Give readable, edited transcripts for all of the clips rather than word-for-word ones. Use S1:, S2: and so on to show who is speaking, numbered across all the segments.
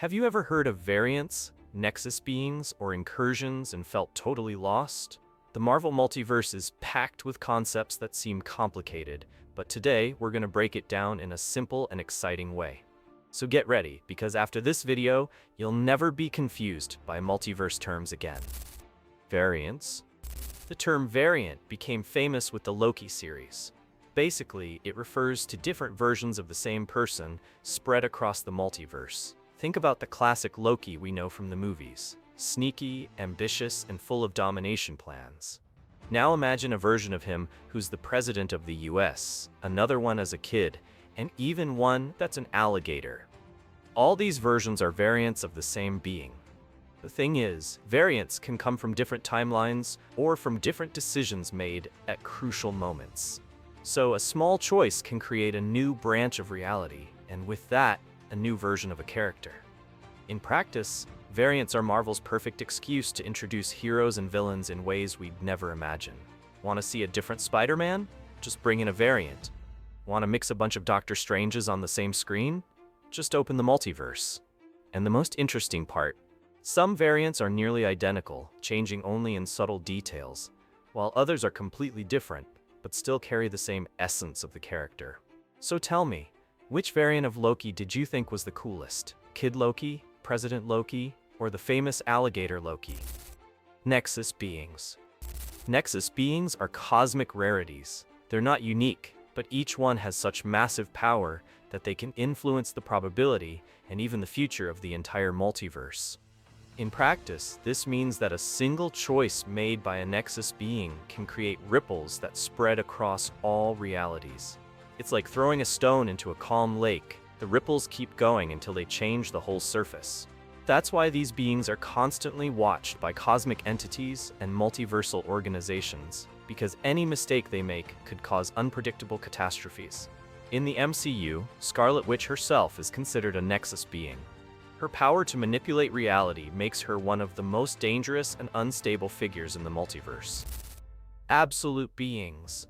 S1: Have you ever heard of variants, Nexus Beings, or Incursions and felt totally lost? The Marvel Multiverse is packed with concepts that seem complicated, but today we're going to break it down in a simple and exciting way. So get ready, because after this video, you'll never be confused by multiverse terms again. Variants. The term variant became famous with the Loki series. Basically, it refers to different versions of the same person spread across the multiverse. Think about the classic Loki we know from the movies. Sneaky, ambitious, and full of domination plans. Now imagine a version of him who's the president of the US, another one as a kid, and even one that's an alligator. All these versions are variants of the same being. The thing is, variants can come from different timelines or from different decisions made at crucial moments. So a small choice can create a new branch of reality, and with that, a new version of a character. In practice, variants are Marvel's perfect excuse to introduce heroes and villains in ways we'd never imagine. Want to see a different Spider-Man? Just bring in a variant. Want to mix a bunch of Doctor Stranges on the same screen? Just open the multiverse. And the most interesting part, some variants are nearly identical, changing only in subtle details, while others are completely different, but still carry the same essence of the character. So tell me, which variant of Loki did you think was the coolest? Kid Loki, President Loki, or the famous alligator Loki? Nexus Beings. Nexus Beings are cosmic rarities. They're not unique, but each one has such massive power that they can influence the probability and even the future of the entire multiverse. In practice, this means that a single choice made by a Nexus Being can create ripples that spread across all realities. It's like throwing a stone into a calm lake. The ripples keep going until they change the whole surface. That's why these beings are constantly watched by cosmic entities and multiversal organizations, because any mistake they make could cause unpredictable catastrophes. In the MCU, Scarlet Witch herself is considered a Nexus Being. Her power to manipulate reality makes her one of the most dangerous and unstable figures in the multiverse. Absolute Beings.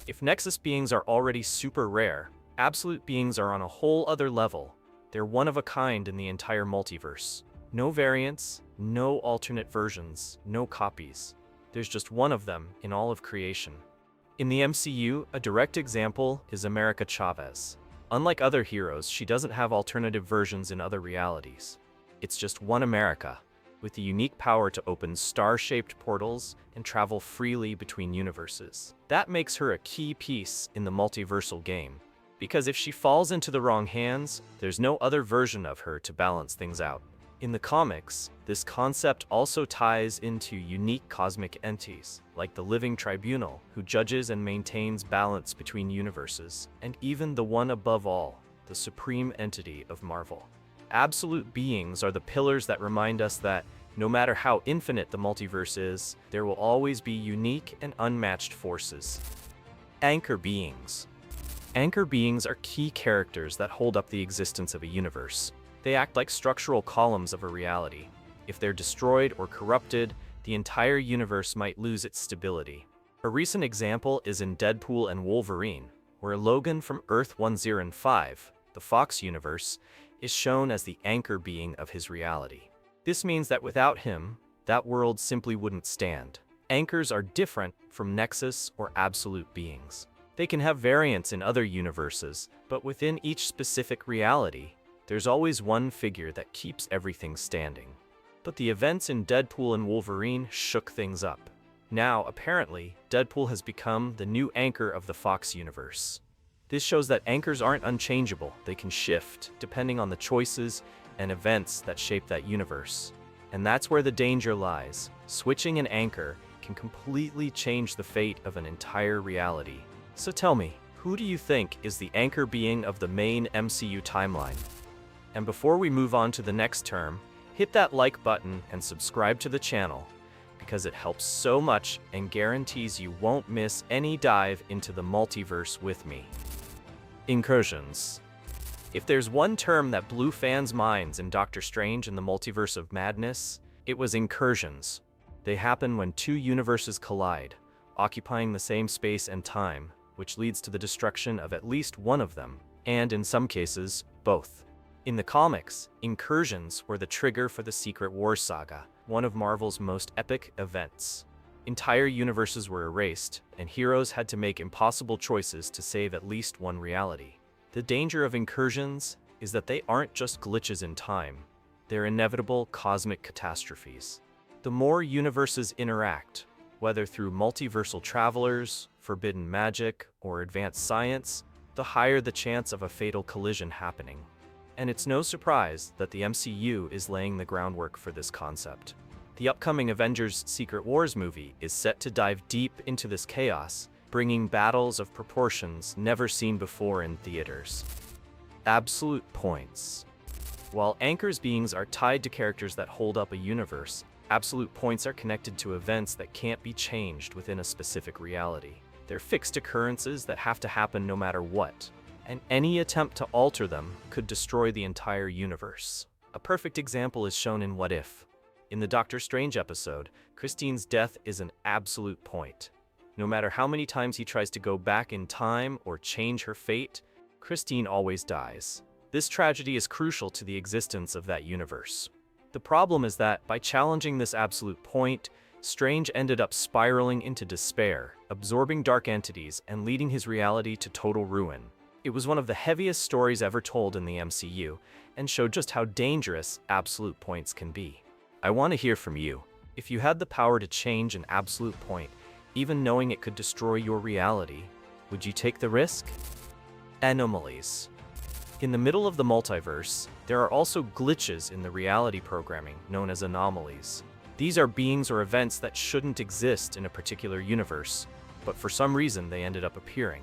S1: If Nexus Beings are already super rare, Absolute Beings are on a whole other level. They're one of a kind in the entire multiverse. No variants, no alternate versions, no copies. There's just one of them in all of creation. In the MCU, a direct example is America Chavez. Unlike other heroes, she doesn't have alternative versions in other realities. It's just one America, with the unique power to open star-shaped portals and travel freely between universes. That makes her a key piece in the multiversal game, because if she falls into the wrong hands, there's no other version of her to balance things out. In the comics, this concept also ties into unique cosmic entities, like the Living Tribunal, who judges and maintains balance between universes, and even the one above all, the supreme entity of Marvel. Absolute Beings are the pillars that remind us that, no matter how infinite the multiverse is, there will always be unique and unmatched forces. Anchor Beings. Anchor Beings are key characters that hold up the existence of a universe. They act like structural columns of a reality. If they're destroyed or corrupted, the entire universe might lose its stability. A recent example is in Deadpool and Wolverine, where Logan from Earth 105, the Fox universe, is shown as the anchor being of his reality. This means that without him, that world simply wouldn't stand. Anchors are different from Nexus or Absolute Beings. They can have variants in other universes, but within each specific reality, there's always one figure that keeps everything standing. But the events in Deadpool and Wolverine shook things up. Now, apparently, Deadpool has become the new anchor of the Fox universe. This shows that anchors aren't unchangeable. They can shift, depending on the choices and events that shape that universe. And that's where the danger lies. Switching an anchor can completely change the fate of an entire reality. So tell me, who do you think is the anchor being of the main MCU timeline? And before we move on to the next term, hit that like button and subscribe to the channel, because it helps so much and guarantees you won't miss any dive into the multiverse with me. Incursions. If there's one term that blew fans' minds in Doctor Strange and the Multiverse of Madness, it was incursions. They happen when two universes collide, occupying the same space and time, which leads to the destruction of at least one of them, and in some cases, both. In the comics, Incursions were the trigger for the Secret Wars saga, one of Marvel's most epic events. Entire universes were erased, and heroes had to make impossible choices to save at least one reality. The danger of Incursions is that they aren't just glitches in time, they're inevitable cosmic catastrophes. The more universes interact, whether through multiversal travelers, forbidden magic, or advanced science, the higher the chance of a fatal collision happening. And it's no surprise that the MCU is laying the groundwork for this concept. The upcoming Avengers Secret Wars movie is set to dive deep into this chaos, bringing battles of proportions never seen before in theaters. Absolute points. While Anchor's beings are tied to characters that hold up a universe, absolute points are connected to events that can't be changed within a specific reality. They're fixed occurrences that have to happen no matter what, and any attempt to alter them could destroy the entire universe. A perfect example is shown in What If. In the Doctor Strange episode, Christine's death is an absolute point. No matter how many times he tries to go back in time or change her fate, Christine always dies. This tragedy is crucial to the existence of that universe. The problem is that, by challenging this absolute point, Strange ended up spiraling into despair, absorbing dark entities and leading his reality to total ruin. It was one of the heaviest stories ever told in the MCU, and showed just how dangerous absolute points can be. I want to hear from you. If you had the power to change an absolute point, even knowing it could destroy your reality, would you take the risk? Anomalies. In the middle of the multiverse, there are also glitches in the reality programming known as anomalies. These are beings or events that shouldn't exist in a particular universe, but for some reason they ended up appearing.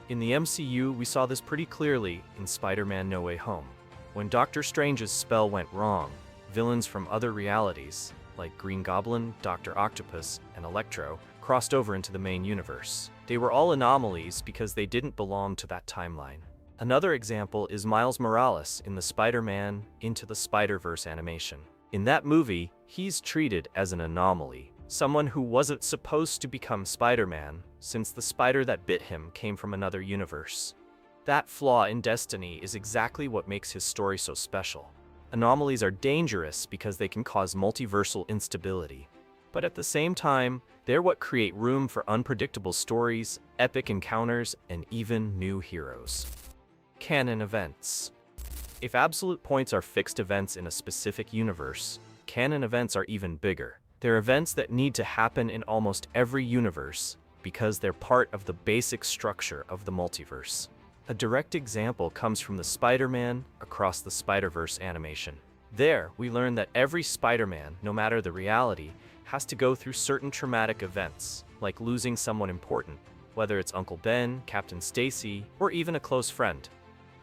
S1: In the MCU, we saw this pretty clearly in Spider-Man No Way Home. When Doctor Strange's spell went wrong, villains from other realities, like Green Goblin, Dr. Octopus, and Electro, crossed over into the main universe. They were all anomalies because they didn't belong to that timeline. Another example is Miles Morales in the Spider-Man Into the Spider-Verse animation. In that movie, he's treated as an anomaly, someone who wasn't supposed to become Spider-Man, since the spider that bit him came from another universe. That flaw in destiny is exactly what makes his story so special. Anomalies are dangerous because they can cause multiversal instability. But at the same time, they're what create room for unpredictable stories, epic encounters, and even new heroes. Canon Events. If absolute points are fixed events in a specific universe, canon events are even bigger. They're events that need to happen in almost every universe because they're part of the basic structure of the multiverse. A direct example comes from the Spider-Man Across the Spider-Verse animation. There, we learn that every Spider-Man, no matter the reality, has to go through certain traumatic events, like losing someone important, whether it's Uncle Ben, Captain Stacy, or even a close friend.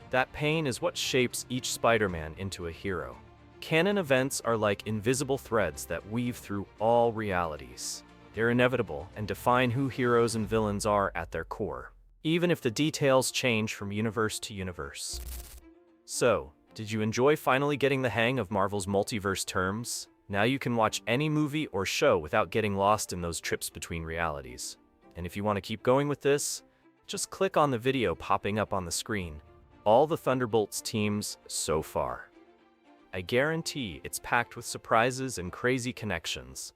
S1: That pain is what shapes each Spider-Man into a hero. Canon events are like invisible threads that weave through all realities. They're inevitable and define who heroes and villains are at their core, even if the details change from universe to universe. So, did you enjoy finally getting the hang of Marvel's multiverse terms? Now you can watch any movie or show without getting lost in those trips between realities. And if you want to keep going with this, just click on the video popping up on the screen. All the Thunderbolts teams so far. I guarantee it's packed with surprises and crazy connections.